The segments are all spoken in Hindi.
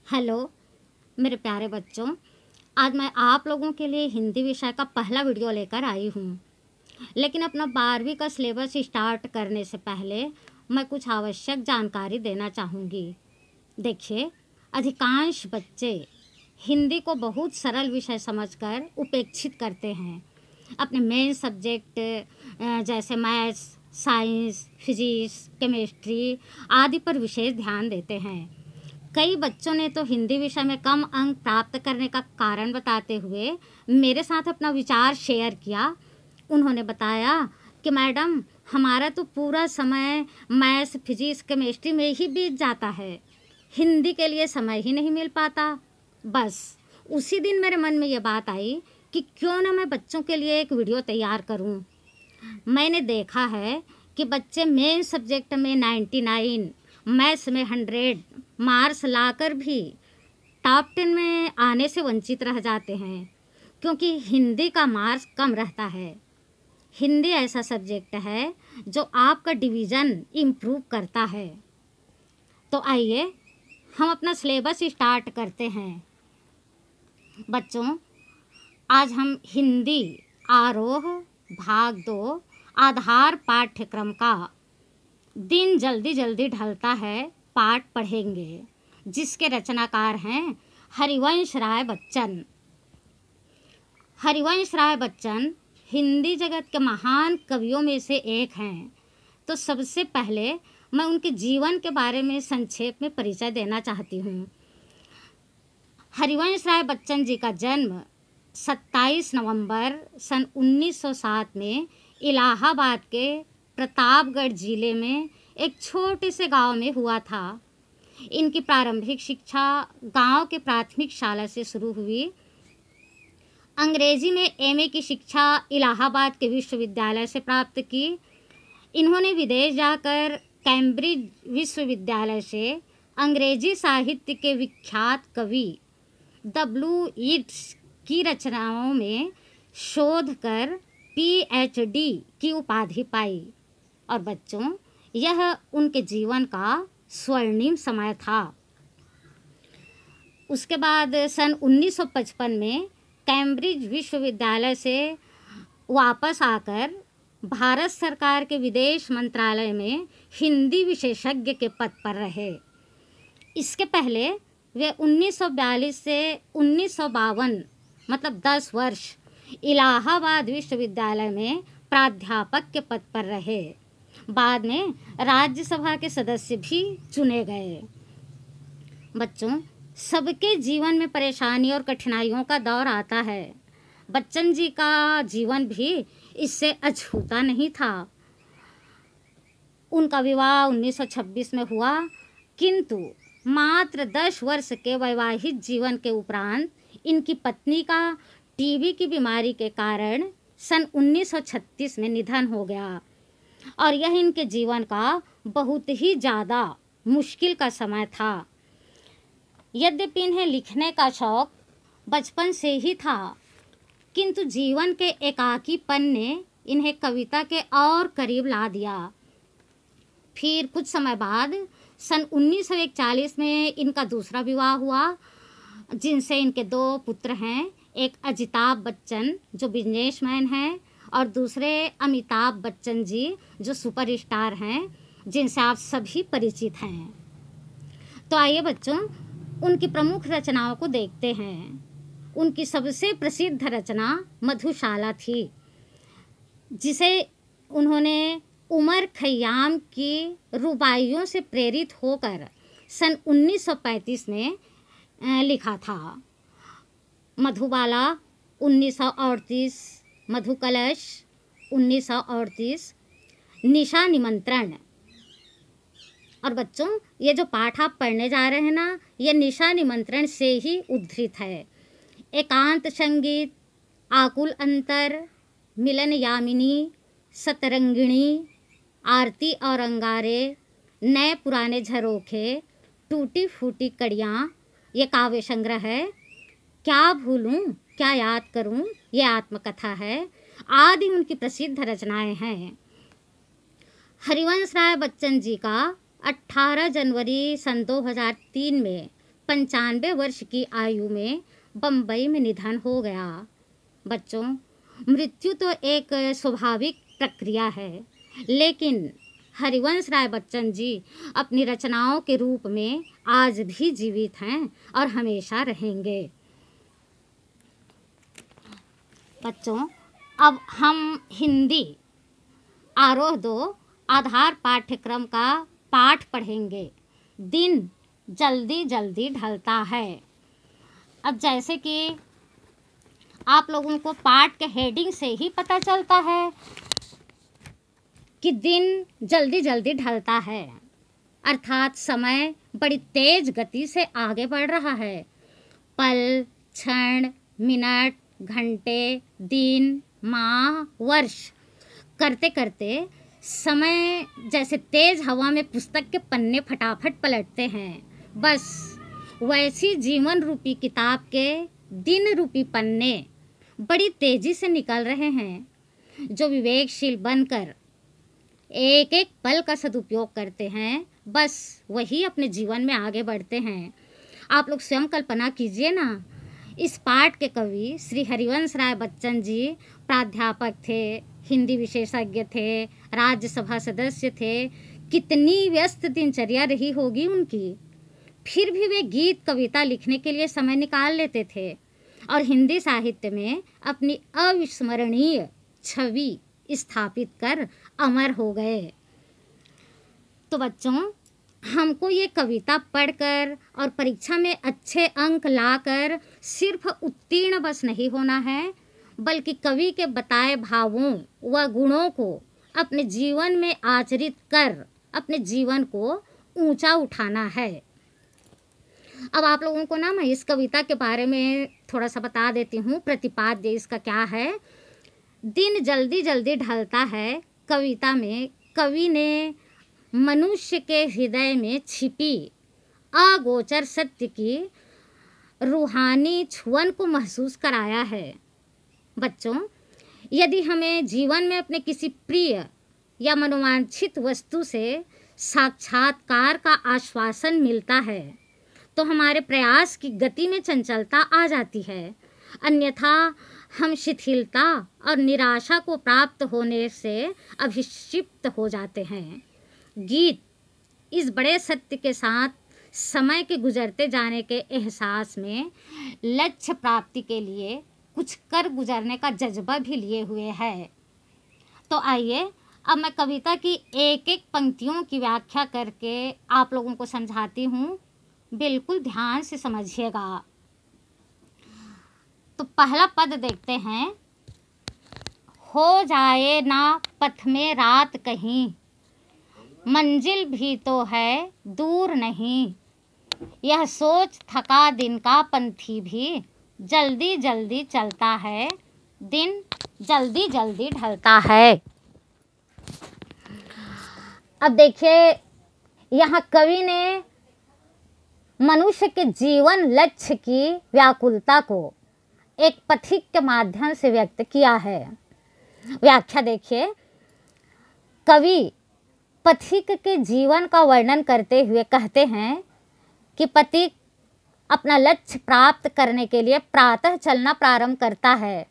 हेलो मेरे प्यारे बच्चों, आज मैं आप लोगों के लिए हिंदी विषय का पहला वीडियो लेकर आई हूँ। लेकिन अपना 12वीं का सिलेबस स्टार्ट करने से पहले मैं कुछ आवश्यक जानकारी देना चाहूँगी। देखिए, अधिकांश बच्चे हिंदी को बहुत सरल विषय समझकर उपेक्षित करते हैं। अपने मेन सब्जेक्ट जैसे मैथ्स, साइंस, फिजिक्स, केमिस्ट्री आदि पर विशेष ध्यान देते हैं। कई बच्चों ने तो हिंदी विषय में कम अंक प्राप्त करने का कारण बताते हुए मेरे साथ अपना विचार शेयर किया। उन्होंने बताया कि मैडम, हमारा तो पूरा समय मैथ्स, फिजिक्स, केमिस्ट्री में ही बीत जाता है, हिंदी के लिए समय ही नहीं मिल पाता। बस उसी दिन मेरे मन में ये बात आई कि क्यों ना मैं बच्चों के लिए एक वीडियो तैयार करूं। मैंने देखा है कि बच्चे मेन सब्जेक्ट में 99, मैथ्स में 100 मार्क्स लाकर भी टॉप 10 में आने से वंचित रह जाते हैं, क्योंकि हिंदी का मार्क्स कम रहता है। हिंदी ऐसा सब्जेक्ट है जो आपका डिवीज़न इम्प्रूव करता है। तो आइए हम अपना सिलेबस स्टार्ट करते हैं। बच्चों, आज हम हिंदी आरोह भाग 2 आधार पाठ्यक्रम का दिन जल्दी जल्दी ढलता है पाठ पढ़ेंगे, जिसके रचनाकार हैं हरिवंश राय बच्चन। हरिवंश राय बच्चन हिंदी जगत के महान कवियों में से एक हैं। तो सबसे पहले मैं उनके जीवन के बारे में संक्षेप में परिचय देना चाहती हूँ। हरिवंश राय बच्चन जी का जन्म 27 नवंबर सन 1907 में इलाहाबाद के प्रतापगढ़ जिले में एक छोटे से गांव में हुआ था। इनकी प्रारंभिक शिक्षा गांव के प्राथमिक शाला से शुरू हुई। अंग्रेजी में एमए की शिक्षा इलाहाबाद के विश्वविद्यालय से प्राप्त की। इन्होंने विदेश जाकर कैम्ब्रिज विश्वविद्यालय से अंग्रेजी साहित्य के विख्यात कवि डब्ल्यू यीट्स की रचनाओं में शोध कर पीएचडी की उपाधि पाई। और बच्चों, यह उनके जीवन का स्वर्णिम समय था। उसके बाद सन 1955 में कैम्ब्रिज विश्वविद्यालय से वापस आकर भारत सरकार के विदेश मंत्रालय में हिंदी विशेषज्ञ के पद पर रहे। इसके पहले वे 1942 से 1952 मतलब 10 वर्ष इलाहाबाद विश्वविद्यालय में प्राध्यापक के पद पर रहे। बाद में राज्यसभा के सदस्य भी चुने गए। बच्चों, सबके जीवन में परेशानी और कठिनाइयों का दौर आता है। बच्चन जी का जीवन भी इससे अछूता नहीं था। उनका विवाह 1926 में हुआ, किंतु मात्र 10 वर्ष के वैवाहिक जीवन के उपरांत इनकी पत्नी का टीबी की बीमारी के कारण सन 1936 में निधन हो गया। और यह इनके जीवन का बहुत ही ज़्यादा मुश्किल का समय था। यद्यपि इन्हें लिखने का शौक़ बचपन से ही था, किंतु जीवन के एकाकीपन ने इन्हें कविता के और करीब ला दिया। फिर कुछ समय बाद सन 1941 में इनका दूसरा विवाह हुआ, जिनसे इनके 2 पुत्र हैं। एक अजिताभ बच्चन जो बिजनेसमैन हैं, और दूसरे अमिताभ बच्चन जी जो सुपरस्टार हैं, जिनसे आप सभी परिचित हैं। तो आइए बच्चों, उनकी प्रमुख रचनाओं को देखते हैं। उनकी सबसे प्रसिद्ध रचना मधुशाला थी, जिसे उन्होंने उमर खयाम की रुबाइयों से प्रेरित होकर सन 1935 में लिखा था। मधुबाला 1938, मधुकलश 1938, निशा निमंत्रण। और बच्चों, ये जो पाठ आप पढ़ने जा रहे हैं ना, ये निशा निमंत्रण से ही उद्धृत है। एकांत संगीत, आकुल अंतर, मिलन यामिनी, सतरंगिणी, आरती और अंगारे, नए पुराने झरोखे, टूटी फूटी कड़ियाँ, ये काव्य संग्रह है। क्या भूलूं क्या याद करूं, ये आत्मकथा है, आदि उनकी प्रसिद्ध रचनाएं हैं। हरिवंश राय बच्चन जी का 18 जनवरी सन 2003 में 95 वर्ष की आयु में बम्बई में निधन हो गया। बच्चों, मृत्यु तो एक स्वाभाविक प्रक्रिया है, लेकिन हरिवंश राय बच्चन जी अपनी रचनाओं के रूप में आज भी जीवित हैं और हमेशा रहेंगे। बच्चों, अब हम हिंदी आरोह 2 आधार पाठ्यक्रम का पाठ पढ़ेंगे। दिन जल्दी जल्दी ढलता है। अब जैसे कि आप लोगों को पाठ के हेडिंग से ही पता चलता है कि दिन जल्दी जल्दी ढलता है, अर्थात समय बड़ी तेज गति से आगे बढ़ रहा है। पल, क्षण, मिनट, घंटे, दिन, माह, वर्ष करते करते समय जैसे तेज हवा में पुस्तक के पन्ने फटाफट पलटते हैं, बस वैसी जीवन रूपी किताब के दिन रूपी पन्ने बड़ी तेजी से निकल रहे हैं। जो विवेकशील बनकर एक एक पल का सदुपयोग करते हैं, बस वही अपने जीवन में आगे बढ़ते हैं। आप लोग स्वयं कल्पना कीजिए ना, इस पाठ के कवि श्री हरिवंश राय बच्चन जी प्राध्यापक थे, हिंदी विशेषज्ञ थे, राज्यसभा सदस्य थे। कितनी व्यस्त दिनचर्या रही होगी उनकी, फिर भी वे गीत कविता लिखने के लिए समय निकाल लेते थे और हिंदी साहित्य में अपनी अविस्मरणीय छवि स्थापित कर अमर हो गए। तो बच्चों, हमको ये कविता पढ़कर और परीक्षा में अच्छे अंक लाकर सिर्फ उत्तीर्ण बस नहीं होना है, बल्कि कवि के बताए भावों व गुणों को अपने जीवन में आचरित कर अपने जीवन को ऊंचा उठाना है। अब आप लोगों को ना मैं इस कविता के बारे में थोड़ा सा बता देती हूँ। प्रतिपाद्य इसका क्या है। दिन जल्दी जल्दी ढलता है कविता में कवि ने मनुष्य के हृदय में छिपी अगोचर सत्य की रूहानी छुअन को महसूस कराया है। बच्चों, यदि हमें जीवन में अपने किसी प्रिय या मनोवांछित वस्तु से साक्षात्कार का आश्वासन मिलता है तो हमारे प्रयास की गति में चंचलता आ जाती है, अन्यथा हम शिथिलता और निराशा को प्राप्त होने से अभिक्षिप्त हो जाते हैं। गीत इस बड़े सत्य के साथ समय के गुजरते जाने के एहसास में लक्ष्य प्राप्ति के लिए कुछ कर गुजरने का जज्बा भी लिए हुए है। तो आइए अब मैं कविता की एक एक पंक्तियों की व्याख्या करके आप लोगों को समझाती हूँ, बिल्कुल ध्यान से समझिएगा। तो पहला पद देखते हैं। हो जाए ना पथ में रात कहीं, मंजिल भी तो है दूर नहीं, यह सोच थका दिन का पंथी भी जल्दी जल्दी चलता है, दिन जल्दी जल्दी ढलता है। अब देखिए, यहाँ कवि ने मनुष्य के जीवन लक्ष्य की व्याकुलता को एक पथिक के माध्यम से व्यक्त किया है। व्याख्या देखिए, कवि पथिक के जीवन का वर्णन करते हुए कहते हैं कि पथिक अपना लक्ष्य प्राप्त करने के लिए प्रातः चलना प्रारंभ करता है।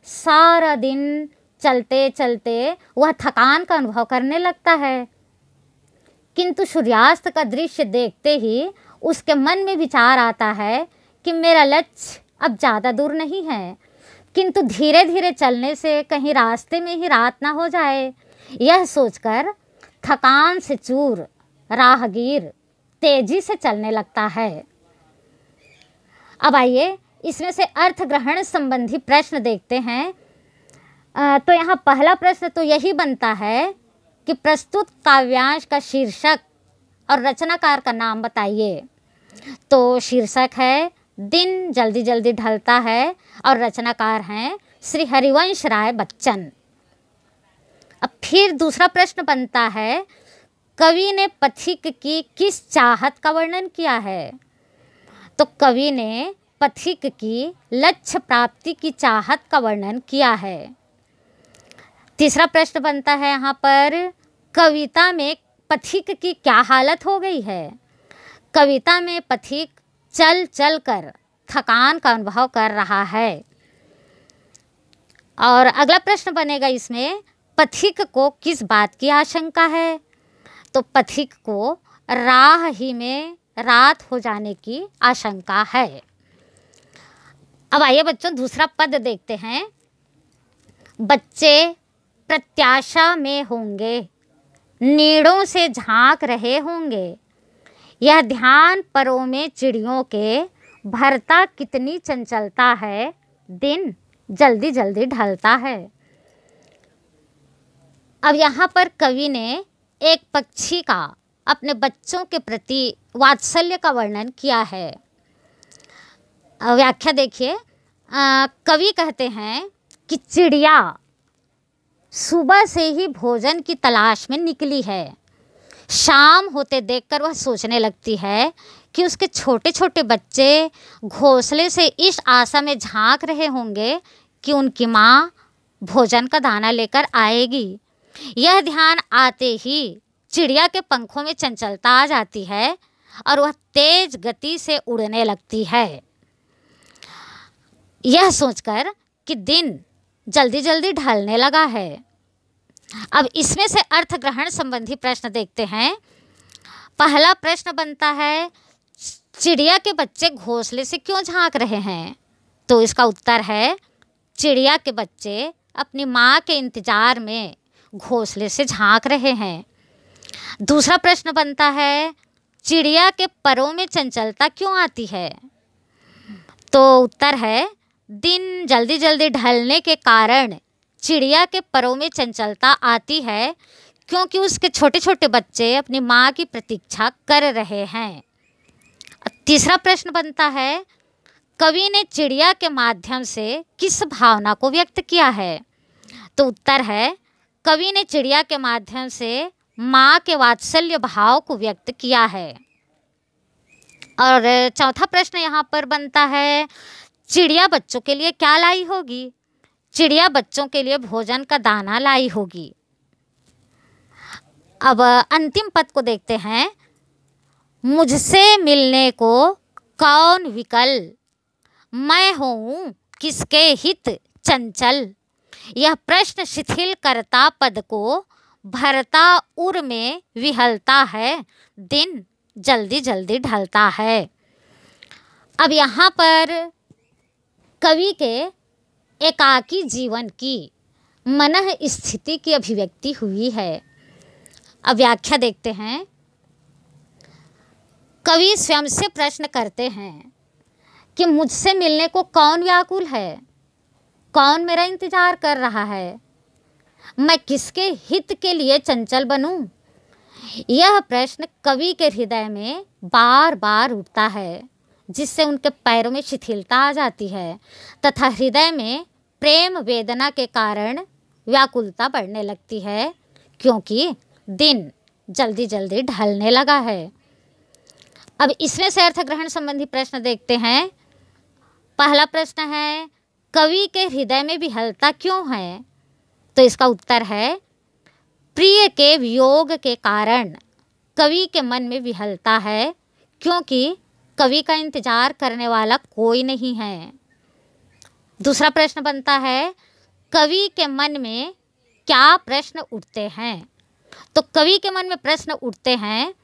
सारा दिन चलते चलते वह थकान का अनुभव करने लगता है, किंतु सूर्यास्त का दृश्य देखते ही उसके मन में विचार आता है कि मेरा लक्ष्य अब ज़्यादा दूर नहीं है, किंतु धीरे धीरे चलने से कहीं रास्ते में ही रात ना हो जाए। यह सोचकर थकान से चूर राहगीर तेजी से चलने लगता है। अब आइए इसमें से अर्थ ग्रहण संबंधी प्रश्न देखते हैं। तो यहाँ पहला प्रश्न तो यही बनता है कि प्रस्तुत काव्यांश का शीर्षक और रचनाकार का नाम बताइए। तो शीर्षक है दिन जल्दी जल्दी ढलता है और रचनाकार हैं श्री हरिवंश राय बच्चन। अब फिर दूसरा प्रश्न बनता है, कवि ने पथिक की किस चाहत का वर्णन किया है? तो कवि ने पथिक की लक्ष्य प्राप्ति की चाहत का वर्णन किया है। तीसरा प्रश्न बनता है यहाँ पर, कविता में पथिक की क्या हालत हो गई है? कविता में पथिक चल चल कर थकान का अनुभव कर रहा है। और अगला प्रश्न बनेगा इसमें, पथिक को किस बात की आशंका है? तो पथिक को राह ही में रात हो जाने की आशंका है। अब आइए बच्चों दूसरा पद देखते हैं। बच्चे प्रत्याशा में होंगे, नीड़ों से झांक रहे होंगे, यह ध्यान परों में चिड़ियों के, भरता कितनी चंचलता है, दिन जल्दी जल्दी ढलता है। अब यहाँ पर कवि ने एक पक्षी का अपने बच्चों के प्रति वात्सल्य का वर्णन किया है। व्याख्या देखिए, कवि कहते हैं कि चिड़िया सुबह से ही भोजन की तलाश में निकली है। शाम होते देखकर वह सोचने लगती है कि उसके छोटे छोटे बच्चे घोंसले से इस आशा में झांक रहे होंगे कि उनकी माँ भोजन का दाना लेकर आएगी। यह ध्यान आते ही चिड़िया के पंखों में चंचलता आ जाती है और वह तेज गति से उड़ने लगती है, यह सोचकर कि दिन जल्दी जल्दी ढलने लगा है। अब इसमें से अर्थ ग्रहण संबंधी प्रश्न देखते हैं। पहला प्रश्न बनता है, चिड़िया के बच्चे घोंसले से क्यों झांक रहे हैं? तो इसका उत्तर है, चिड़िया के बच्चे अपनी माँ के इंतजार में घोंसले से झांक रहे हैं। दूसरा प्रश्न बनता है, चिड़िया के परों में चंचलता क्यों आती है? तो उत्तर है, दिन जल्दी जल्दी ढलने के कारण चिड़िया के परों में चंचलता आती है क्योंकि उसके छोटे छोटे बच्चे अपनी माँ की प्रतीक्षा कर रहे हैं। तीसरा प्रश्न बनता है, कवि ने चिड़िया के माध्यम से किस भावना को व्यक्त किया है? तो उत्तर है, कवि ने चिड़िया के माध्यम से माँ के वात्सल्य भाव को व्यक्त किया है। और चौथा प्रश्न यहाँ पर बनता है, चिड़िया बच्चों के लिए क्या लाई होगी? चिड़िया बच्चों के लिए भोजन का दाना लाई होगी। अब अंतिम पद को देखते हैं। मुझसे मिलने को कौन विकल, मैं हूँ किसके हित चंचल, यह प्रश्न शिथिल करता पद को, भरता उर में विहलता है, दिन जल्दी जल्दी ढलता है। अब यहाँ पर कवि के एकाकी जीवन की मनः स्थिति की अभिव्यक्ति हुई है। अब व्याख्या देखते हैं। कवि स्वयं से प्रश्न करते हैं कि मुझसे मिलने को कौन व्याकुल है, कौन मेरा इंतजार कर रहा है, मैं किसके हित के लिए चंचल बनूं? यह प्रश्न कवि के हृदय में बार बार उठता है, जिससे उनके पैरों में शिथिलता आ जाती है तथा हृदय में प्रेम वेदना के कारण व्याकुलता बढ़ने लगती है, क्योंकि दिन जल्दी जल्दी ढलने लगा है। अब इसमें से अर्थ ग्रहण संबंधी प्रश्न देखते हैं। पहला प्रश्न है, कवि के हृदय में विहलता क्यों है? तो इसका उत्तर है, प्रिय के वियोग के कारण कवि के मन में विहलता है, क्योंकि कवि का इंतजार करने वाला कोई नहीं है। दूसरा प्रश्न बनता है, कवि के मन में क्या प्रश्न उठते हैं? तो कवि के मन में प्रश्न उठते हैं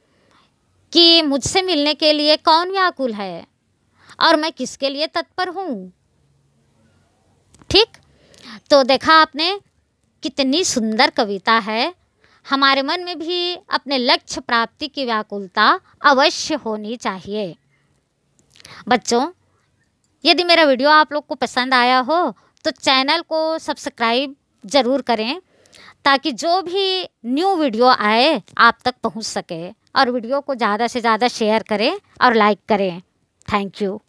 कि मुझसे मिलने के लिए कौन व्याकुल है और मैं किसके लिए तत्पर हूँ। ठीक, तो देखा आपने कितनी सुंदर कविता है। हमारे मन में भी अपने लक्ष्य प्राप्ति की व्याकुलता अवश्य होनी चाहिए। बच्चों, यदि मेरा वीडियो आप लोग को पसंद आया हो तो चैनल को सब्सक्राइब ज़रूर करें, ताकि जो भी न्यू वीडियो आए आप तक पहुंच सके, और वीडियो को ज़्यादा से ज़्यादा शेयर करें और लाइक करें। Thank you.